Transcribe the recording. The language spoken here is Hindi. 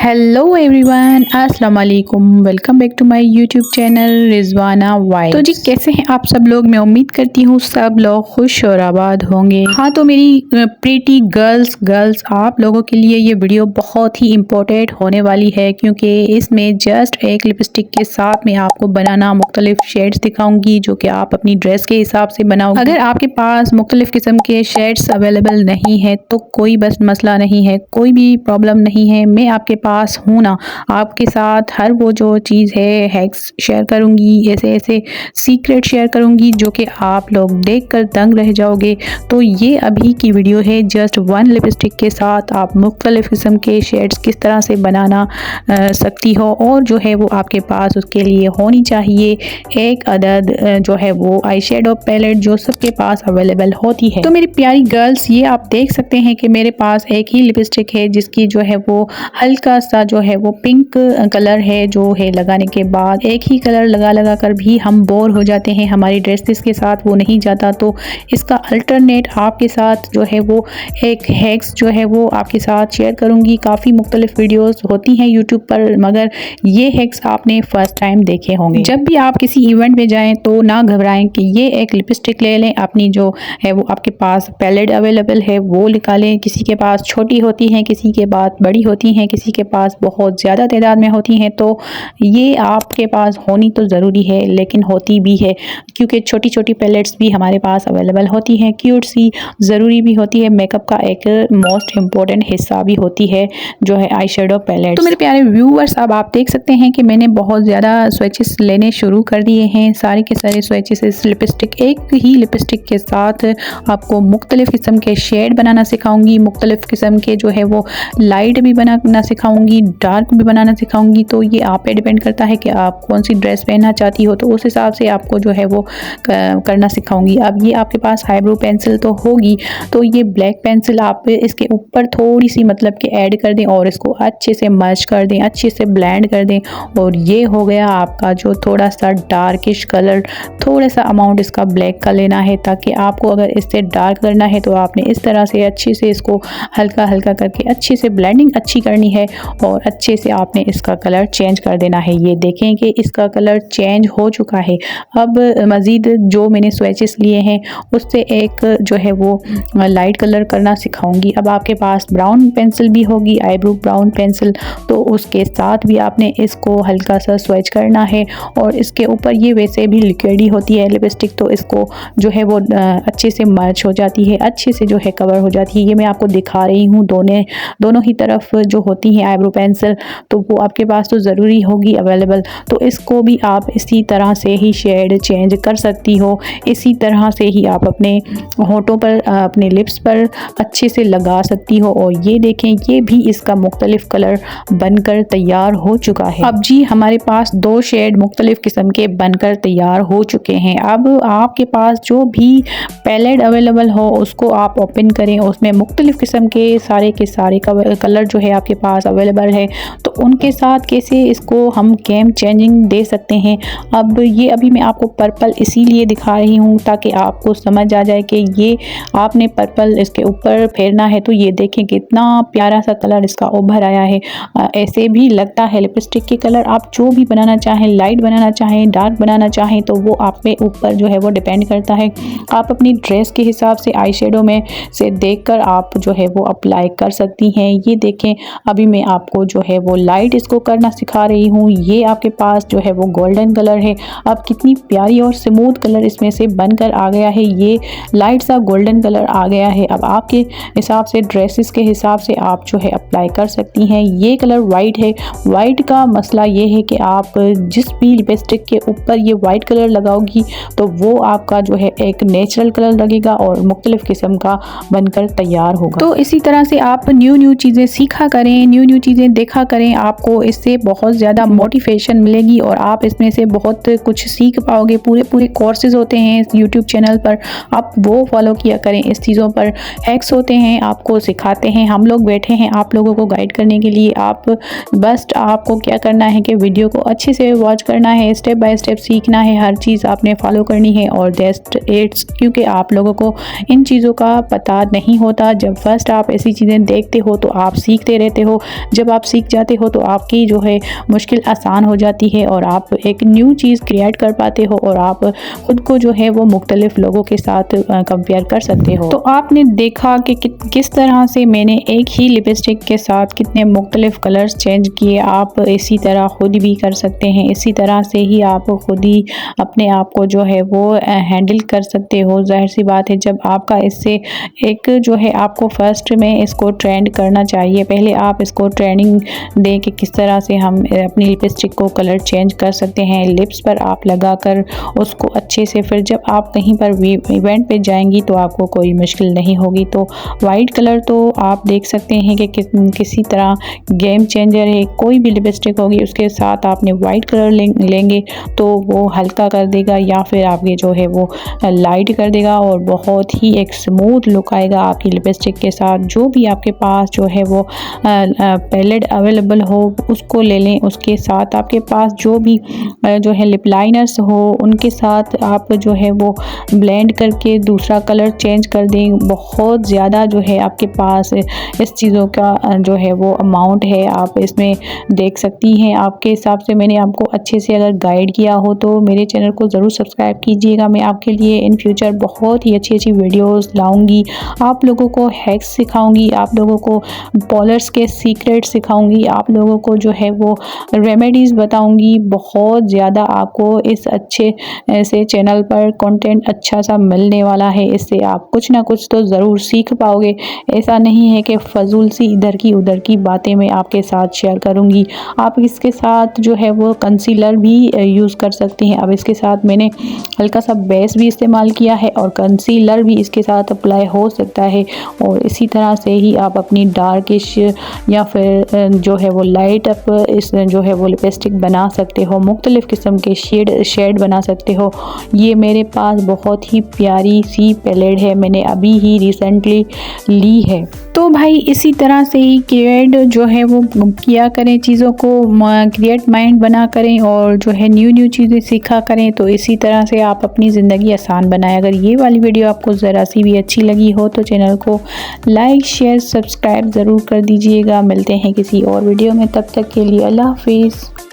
हेलो एवरीवन, अस्सलाम वालेकुम। Welcome back to my YouTube channel Rizwana vibes. तो जी कैसे हैं आप सब लोग। मैं उम्मीद करती हूँ सब लोग खुश और आबाद होंगे। हाँ, तो मेरी प्रीटी गर्ल्स आप लोगों के लिए ये वीडियो बहुत ही इम्पोर्टेंट होने वाली है, क्योंकि इसमें जस्ट एक लिपस्टिक के साथ मैं आपको बनाना मुख्तलिफ शेड्स दिखाऊंगी जो कि आप अपनी ड्रेस के हिसाब से बनाओगे। अगर आपके पास मुख्तलिफ किस्म के शेड्स अवेलेबल नहीं है तो कोई बस मसला नहीं है, कोई भी प्रॉब्लम नहीं है। मैं आपके पास हूँ ना, आपके साथ हर वो जो चीज़ है हैक्स शेयर करूँगी, ऐसे ऐसे सीक्रेट शेयर करूँगी जो कि आप लोग देखकर दंग रह जाओगे। तो ये अभी की वीडियो है, जस्ट वन लिपस्टिक के साथ आप मुख्तलिफ किस्म के शेड्स किस तरह से बनाना सकती हो, और जो है वो आपके पास उसके लिए होनी चाहिए एक अदद जो है वो आई शेडो पैलेट जो सबके पास अवेलेबल होती है। तो मेरी प्यारी गर्ल्स, ये आप देख सकते हैं कि मेरे पास एक ही लिपस्टिक है जिसकी जो है वो हल्का सा जो है वो पिंक कलर है, जो है लगाने के बाद एक ही कलर लगा कर भी हम बोर हो जाते हैं, हमारी ड्रेसेस के साथ वो नहीं जाता। तो इसका अल्टरनेट आपके साथ जो है वो एक हैक्स जो है वो आपके साथ शेयर करूंगी। काफ़ी मुख्तलिफ वीडियोस होती हैं यूट्यूब पर, मगर ये हैक्स आपने फर्स्ट टाइम देखे होंगे। जब भी आप किसी इवेंट में जाएं तो ना घबराएं कि ये एक लिपस्टिक ले लें, अपनी जो है वो आपके पास पैलेट अवेलेबल है वो निकालें। किसी के पास छोटी होती हैं, किसी के पास बड़ी होती हैं, किसी के पास बहुत ज़्यादा तादाद में होती हैं। तो ये आपके पास होनी तो ज़रूरी है, लेकिन होती भी है क्योंकि छोटी छोटी पैलेट्स भी हमारे पास अवेलेबल होती हैं। क्यूट सी ज़रूरी भी होती है, मेकअप का एक मोस्ट इम्पोर्टेंट हिस्सा भी होती है जो है आई शेडो पैलेट। तो मेरे प्यारे व्यूअर्स, अब आप देख सकते हैं कि मैंने बहुत ज़्यादा स्विचेस लेने शुरू कर दिए हैं। सारे के सारे स्विचेस इस लिपस्टिक, एक ही लिपस्टिक के साथ आपको मुख्तलिफ किस्म के शेड बनाना सिखाऊंगी, मुख्तलिफ किस्म के जो है वो लाइट भी बनाना सिखाऊंगी, डार्क भी बनाना सिखाऊंगी। तो ये आप पे डिपेंड करता है कि आप कौन सी ड्रेस पहनना चाहती हो, तो उस हिसाब से आपको जो है वो करना सिखाऊंगी। अब ये आपके पास आईब्रो पेंसिल तो होगी, तो ये ब्लैक पेंसिल आप इसके ऊपर थोड़ी सी मतलब कि ऐड कर दें और इसको अच्छे से मर्ज कर दें, अच्छे से ब्लेंड कर दें। और ये हो गया आपका जो थोड़ा सा डार्किश कलर, थोड़ा सा अमाउंट इसका ब्लैक का लेना है, ताकि आपको अगर इससे डार्क करना है तो आपने इस तरह से अच्छे से इसको हल्का हल्का करके अच्छे से ब्लेंडिंग अच्छी करनी है और अच्छे से आपने इसका कलर चेंज कर देना है। ये देखें कि इसका कलर चेंज हो चुका है। अब मज़ीद जो मैंने स्वेचेस लिए हैं उससे एक जो है वो लाइट कलर करना सिखाऊंगी। अब आपके पास ब्राउन पेंसिल भी होगी, आईब्रो ब्राउन पेंसिल, तो उसके साथ भी आपने इसको हल्का सा स्वेच करना है। और इसके ऊपर ये वैसे भी लिक्विड ही होती है लिपस्टिक, तो इसको जो है वो अच्छे से मर्ज हो जाती है, अच्छे से जो है कवर हो जाती है। ये मैं आपको दिखा रही हूँ, दोनों ही तरफ जो होती हैं आईब्रो पेंसिल, तो वो आपके पास तो ज़रूरी होगी अवेलेबल। तो इसको भी आप इसी तरह से ही शेड चेंज कर सकती हो, इसी तरह से ही आप अपने होठों पर, अपने लिप्स पर अच्छे से लगा सकती हो। और ये देखें, ये भी इसका मुख्तलिफ कलर बनकर तैयार हो चुका है। अब जी हमारे पास दो शेड मुख्तलिफ किस्म के बनकर तैयार हो चुके हैं। अब आपके पास जो भी पैलेट अवेलेबल हो उसको आप ओपन करें, उसमें मुख्तलिफ किस्म के सारे कलर जो है आपके पास अवेलेबल है, तो उनके साथ कैसे इसको हम गेम चेंजिंग दे सकते हैं। अब ये अभी मैं आपको पर्पल इसीलिए दिखा रही हूँ ताकि आपको समझ आ जाए कि ये आपने पर्पल इसके ऊपर फेरना है। तो ये देखें कितना प्यारा सा कलर इसका उभर आया है। ऐसे भी लगता है लिपस्टिक के कलर आप जो भी बनाना चाहें, लाइट बनाना चाहें, डार्क बनाना चाहें, तो वो आप पे ऊपर जो है वो डिपेंड करता है। आप अपनी ड्रेस के हिसाब से आई शेडो में से देखकर आप जो है वो अप्लाई कर सकती हैं। ये देखें, अभी मैं आपको जो है वो लाइट इसको करना सिखा रही हूँ। ये आपके पास जो है वो गोल्डन कलर है। अब कितनी प्यारी और स्मूथ कलर इसमें से बनकर आ गया है, ये लाइट सा गोल्डन कलर आ गया है। अब आपके हिसाब से, ड्रेसेस के हिसाब से आप जो है अप्लाई कर सकती हैं। ये कलर वाइट है। वाइट का मसला ये है कि आप जिस भी लिपस्टिक के ऊपर ये वाइट कलर लगाओगी तो वो आपका जो है एक नेचुरल कलर लगेगा और मुख्तलिफ किस्म का बनकर तैयार होगा। तो इसी तरह से आप न्यू चीज़ें सीखा करें, न्यू चीज़ें देखा करें, आपको इससे बहुत ज़्यादा मोटिवेशन मिलेगी और आप इसमें से बहुत कुछ सीख पाओगे। पूरे कोर्सेज होते हैं इस यूट्यूब चैनल पर, आप वो फॉलो किया करें। इस चीज़ों पर हैक्स होते हैं, आपको सिखाते हैं, हम लोग बैठे हैं आप लोगों को गाइड करने के लिए। आपको क्या करना है कि वीडियो को अच्छे से वॉच करना है, स्टेप बाय स्टेप सीखना है, हर चीज़ आपने फॉलो करनी है। और दैट्स इट्स, क्योंकि आप लोगों को इन चीज़ों का पता नहीं होता। जब फर्स्ट आप ऐसी चीज़ें देखते हो तो आप सीखते रहते हो, जब आप सीख जाते हो तो आपकी जो है मुश्किल आसान हो जाती है और आप एक न्यू चीज़ क्रिएट कर पाते हो और आप खुद को जो है वो मुख्तलिफ लोगों के साथ कंपेयर कर सकते हो। तो आपने देखा कि किस तरह से मैंने एक ही लिपस्टिक के साथ कितने मुख्तलिफ कलर्स चेंज किए। आप इसी तरह खुद भी कर सकते हैं, इसी तरह से ही आप खुद ही अपने आप को जो है वो हैंडल कर सकते हो। जाहिर सी बात है, जब आपका इससे एक जो है आपको फर्स्ट में इसको ट्रेंड करना चाहिए, पहले आप इसको ट्रेनिंग दें कि किस तरह से हम अपनी लिपस्टिक को कलर चेंज कर सकते हैं। लिप्स पर आप लगाकर उसको अच्छे से, फिर जब आप कहीं पर इवेंट पे जाएंगी तो आपको कोई मुश्किल नहीं होगी। तो वाइट कलर तो आप देख सकते हैं कि किसी तरह गेम चेंजर है। कोई भी लिपस्टिक होगी उसके साथ आपने वाइट कलर लेंगे तो वो हल्का कर देगा या फिर आपके जो है वो लाइट कर देगा और बहुत ही एक स्मूथ लुक आएगा आपकी लिपस्टिक के साथ। जो भी आपके पास जो है वो पैलेट अवेलेबल हो उसको ले लें, उसके साथ आपके पास जो भी जो है लिप लाइनर्स हो उनके साथ आप जो है वो ब्लेंड करके दूसरा कलर चेंज कर दें। बहुत ज़्यादा जो है आपके पास इस चीज़ों का जो है वो अमाउंट है, आप इसमें देख सकती हैं। आपके हिसाब से मैंने आपको अच्छे से अगर गाइड किया हो तो मेरे चैनल को ज़रूर सब्सक्राइब कीजिएगा। मैं आपके लिए इन फ्यूचर बहुत ही अच्छी अच्छी वीडियोस लाऊंगी, आप लोगों को हैक्स सिखाऊंगी, आप लोगों को पॉलर्स के सीक्रेट सिखाऊंगी, आप लोगों को जो है वो रेमेडीज़ बताऊंगी। बहुत ज़्यादा आपको इस अच्छे से चैनल पर कंटेंट अच्छा सा मिलने वाला है। इससे आप कुछ ना कुछ तो ज़रूर सीख पाओगे। ऐसा नहीं है कि फजूल सी इधर की उधर की बातें मैं आपके साथ शेयर करूंगी। आप इसके साथ जो है वो कंसीलर भी यूज़ कर सकती हैं। अब इसके साथ मैंने हल्का सा बेस भी इस्तेमाल किया है और कंसीलर भी इसके साथ अप्लाई हो सकता है। और इसी तरह से ही आप अपनी डार्किश या फिर जो है वो लाइट अप इस जो है वो लिपस्टिक बना सकते हो, मुख्तलिफ़ किस्म के शेड बना सकते हो। ये मेरे पास बहुत ही प्यारी सी पैलेट है, मैंने अभी ही रिसेंटली ली है। तो भाई इसी तरह से ही क्रिएट जो है वो किया करें, चीज़ों को क्रिएट माइंड बना करें और जो है न्यू चीज़ें सीखा करें। तो इसी तरह से आप अपनी ज़िंदगी आसान बनाएं। अगर ये वाली वीडियो आपको ज़रा सी भी अच्छी लगी हो तो चैनल को लाइक शेयर सब्सक्राइब ज़रूर कर दीजिएगा। मिलते हैं किसी और वीडियो में, तब तक के लिए अल्लाह हाफिज़।